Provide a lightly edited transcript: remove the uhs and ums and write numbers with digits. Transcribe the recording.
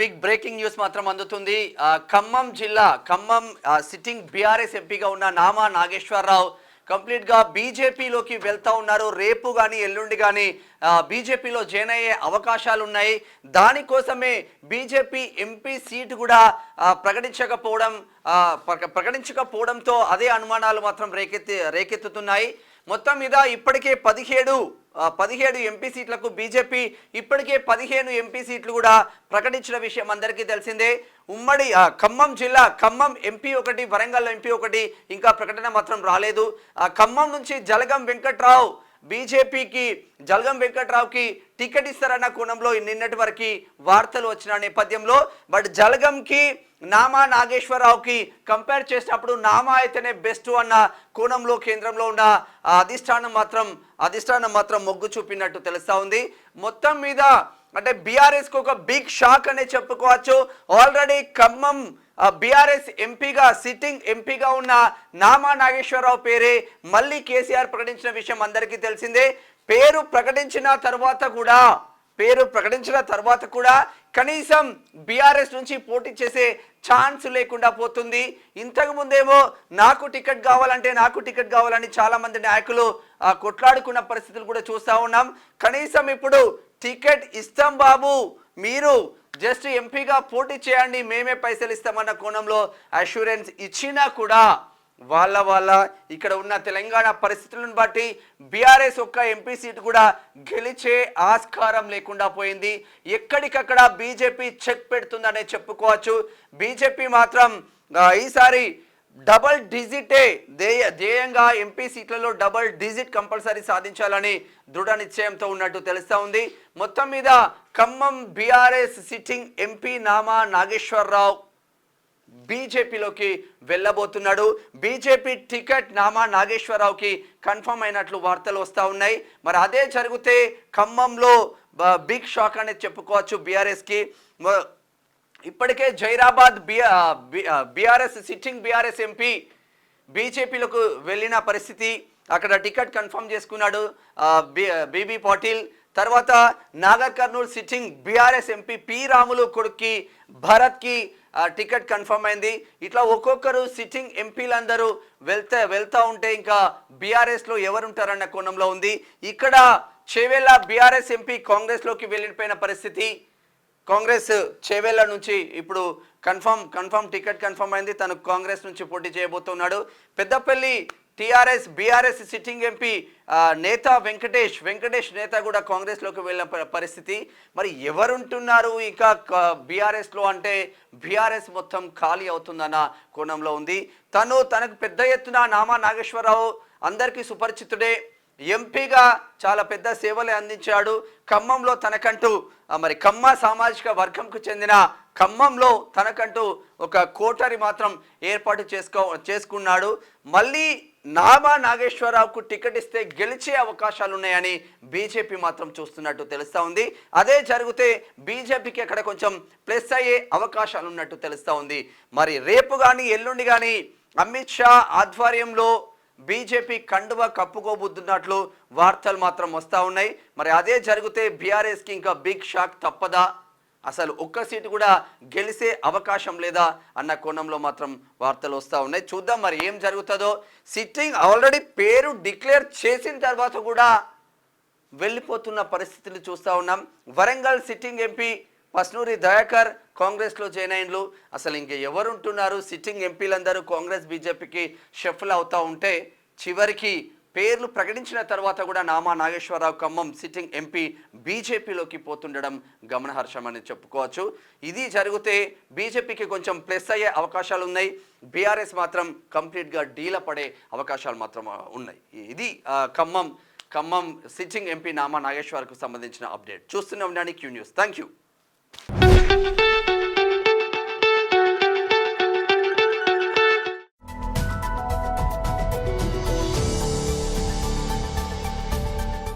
Big breaking news మాత్రం అందుతుంది. ఖమ్మం జిల్లా ఖమ్మం సిట్టింగ్ బీఆర్ఎస్ ఎంపీగా ఉన్న నామా నాగేశ్వరరావు కంప్లీట్ గా బీజేపీలోకి వెళ్తా ఉన్నారు. రేపు కానీ ఎల్లుండి కానీ బీజేపీలో జాయిన్ అయ్యే అవకాశాలు ఉన్నాయి. దానికోసమే బీజేపీ ఎంపీ సీటు కూడా ప్రకటించకపోవడంతో అదే అనుమానాలు మాత్రం రేకెత్తుతున్నాయి. మొత్తం మీద ఇప్పటికే 17 ఎంపీ సీట్లకు బీజేపీ ఇప్పటికే 15 ఎంపీ సీట్లు కూడా ప్రకటించిన విషయం అందరికీ తెలిసిందే. ఉమ్మడి ఖమ్మం జిల్లా ఖమ్మం ఎంపీ ఒకటి, వరంగల్ ఎంపీ ఒకటి ఇంకా ప్రకటన మాత్రం రాలేదు. ఖమ్మం నుంచి జలగం వెంకట్రావు బీజేపీకి జలగం వెంకట్రావుకి టికెట్ ఇస్తారన్న కోణంలో నిన్నటి వరకు వార్తలు వచ్చిన నేపథ్యంలో బట్ జలగంకి నామా నాగేశ్వరరావుకి కంపేర్ చేసినప్పుడు నామా అయితేనే బెస్ట్ అన్న కోణంలో కేంద్రంలో ఉన్న అధిష్టానం మాత్రం మొగ్గు చూపినట్టు తెలుస్తా ఉంది. మొత్తం మీద అంటే బీఆర్ఎస్కి ఒక బిగ్ షాక్ అనే చెప్పుకోవచ్చు. ఆల్రెడీ ఖమ్మం బీఆర్ఎస్ ఎంపీగా సిట్టింగ్ ఎంపీగా ఉన్న నామా నాగేశ్వరరావు పేరే మళ్ళీ కేసీఆర్ ప్రకటించిన విషయం అందరికీ తెలిసిందే. పేరు ప్రకటించిన తర్వాత కూడా కనీసం బీఆర్ఎస్ నుంచి పోటీ చేసే ఛాన్స్ లేకుండా పోతుంది. ఇంతకు ముందేమో నాకు టికెట్ కావాలని చాలా మంది నాయకులు కొట్లాడుకున్న పరిస్థితులు కూడా చూస్తూ ఉన్నాం. కనీసం ఇప్పుడు టికెట్ ఇస్తాం బాబు, మీరు జస్ట్ ఎంపీగా పోటీ చేయండి, మేమే పైసలు ఇస్తామన్న కోణంలో అష్యూరెన్స్ ఇచ్చినా కూడా వాళ్ళ ఇక్కడ ఉన్న తెలంగాణ పరిస్థితులను బట్టి బీఆర్ఎస్ ఒక్క ఎంపీ సీటు కూడా గెలిచే ఆస్కారం లేకుండా పోయింది. ఎక్కడికక్కడ బీజేపీ చెక్ పెడుతుందనే చెప్పుకోవచ్చు. బీజేపీ మాత్రం ఈసారి డబల్ డిజిటే ధ్యేయంగా ఎంపీ సీట్లలో డబల్ డిజిట్ కంపల్సరీ సాధించాలని దృఢ నిశ్చయంతో ఉన్నట్టు తెలుస్తా ఉంది. మొత్తం మీద Khammam BRS sitting MP Nama Nageswara Rao బీజేపీలోకి వెళ్ళబోతున్నాడు. బీజేపీ టికెట్ నామా నాగేశ్వరరావుకి కన్ఫర్మ్ అయినట్లు వార్తలు వస్తూ ఉన్నాయి. మరి అదే జరిగితే ఖమ్మంలో బిగ్ షాక్ అనేది చెప్పుకోవచ్చు బీఆర్ఎస్కి. ఇప్పటికే Zaheerabad BRS sitting BRS MP బీజేపీలకు వెళ్ళిన పరిస్థితి, అక్కడ టికెట్ కన్ఫర్మ్ చేసుకున్నాడు బీబీ పాటిల్. తర్వాత Nagar Kurnool sitting BRS MP P Ramulu కొడుక్కి భరత్కి టికెట్ కన్ఫర్మ్ అయింది. ఇట్లా ఒక్కొక్కరు సిట్టింగ్ ఎంపీలందరూ వెళ్తా ఉంటే ఇంకా బీఆర్ఎస్లో ఎవరుంటారన్న కోణంలో ఉంది. ఇక్కడ చేవెళ్ళ బీఆర్ఎస్ ఎంపీ కాంగ్రెస్లోకి వెళ్ళిపోయిన పరిస్థితి. కాంగ్రెస్ చేవెళ్ళ నుంచి ఇప్పుడు కన్ఫర్మ్ టికెట్ కన్ఫర్మ్ అయింది, తను కాంగ్రెస్ నుంచి పోటీ చేయబోతున్నాడు. Peddapalli TRS BRS sitting MP నేత వెంకటేష్ నేత కూడా కాంగ్రెస్లోకి వెళ్ళిన పరిస్థితి. మరి ఎవరుంటున్నారు ఇంకా బీఆర్ఎస్లో అంటే బీఆర్ఎస్ మొత్తం ఖాళీ అవుతుందన్న కోణంలో ఉంది. తనకు పెద్ద ఎత్తున నామా నాగేశ్వరరావు అందరికీ సుపరిచితుడే. ఎంపీగా చాలా పెద్ద సేవలు అందించాడు. ఖమ్మంలో తనకంటూ మరి కమ్మ సామాజిక వర్గంకు చెందిన ఖమ్మంలో తనకంటూ ఒక కోటరి మాత్రం ఏర్పాటు చేసుకున్నాడు. మళ్ళీ నామా నాగేశ్వరరావుకు టికెట్ ఇస్తే గెలిచే అవకాశాలు ఉన్నాయని బీజేపీ మాత్రం చూస్తున్నట్టు తెలుస్తూ ఉంది. అదే జరిగితే బీజేపీకి అక్కడ కొంచెం ప్లస్ అయ్యే అవకాశాలు ఉన్నట్టు తెలుస్తూ ఉంది. మరి రేపు కానీ ఎల్లుండి కానీ అమిత్ షా ఆధ్వర్యంలో బీజేపీ కండువా కప్పుకోబోతున్నట్లు వార్తలు మాత్రం వస్తూ ఉన్నాయి. మరి అదే జరిగితే బీఆర్ఎస్కి ఇంకా బిగ్ షాక్ తప్పదా, అసలు ఒక్క సీటు కూడా గెలిచే అవకాశం లేదా అన్న కోణంలో మాత్రం వార్తలు వస్తూ ఉన్నాయి. చూద్దాం మరి ఏం జరుగుతుందో. సిట్టింగ్ ఆల్రెడీ పేరు డిక్లేర్ చేసిన తర్వాత కూడా వెళ్ళిపోతున్న పరిస్థితులు చూస్తూ ఉన్నాం. వరంగల్ సిట్టింగ్ ఎంపీ పస్నూరి దయాకర్ కాంగ్రెస్లో జాయిన్ అయినలు. అసలు ఇంక ఎవరుంటున్నారు? సిట్టింగ్ ఎంపీలందరూ కాంగ్రెస్ బీజేపీకి షఫల్ అవుతూ ఉంటే చివరికి పేర్లు ప్రకటించిన తర్వాత కూడా నామా నాగేశ్వరరావు ఖమ్మం సిట్టింగ్ ఎంపీ బీజేపీలోకి పోతుండడం గమనార్హం అని చెప్పుకోవచ్చు. ఇది జరిగితే బీజేపీకి కొంచెం ప్లస్ అయ్యే అవకాశాలు ఉన్నాయి. బీఆర్ఎస్ మాత్రం కంప్లీట్గా డీల పడే అవకాశాలు మాత్రం ఉన్నాయి. ఇది ఖమ్మం సిట్టింగ్ ఎంపీ నామా నాగేశ్వరరావుకు సంబంధించిన అప్డేట్. చూస్తూనే ఉండండి క్యూ న్యూస్. Thank you.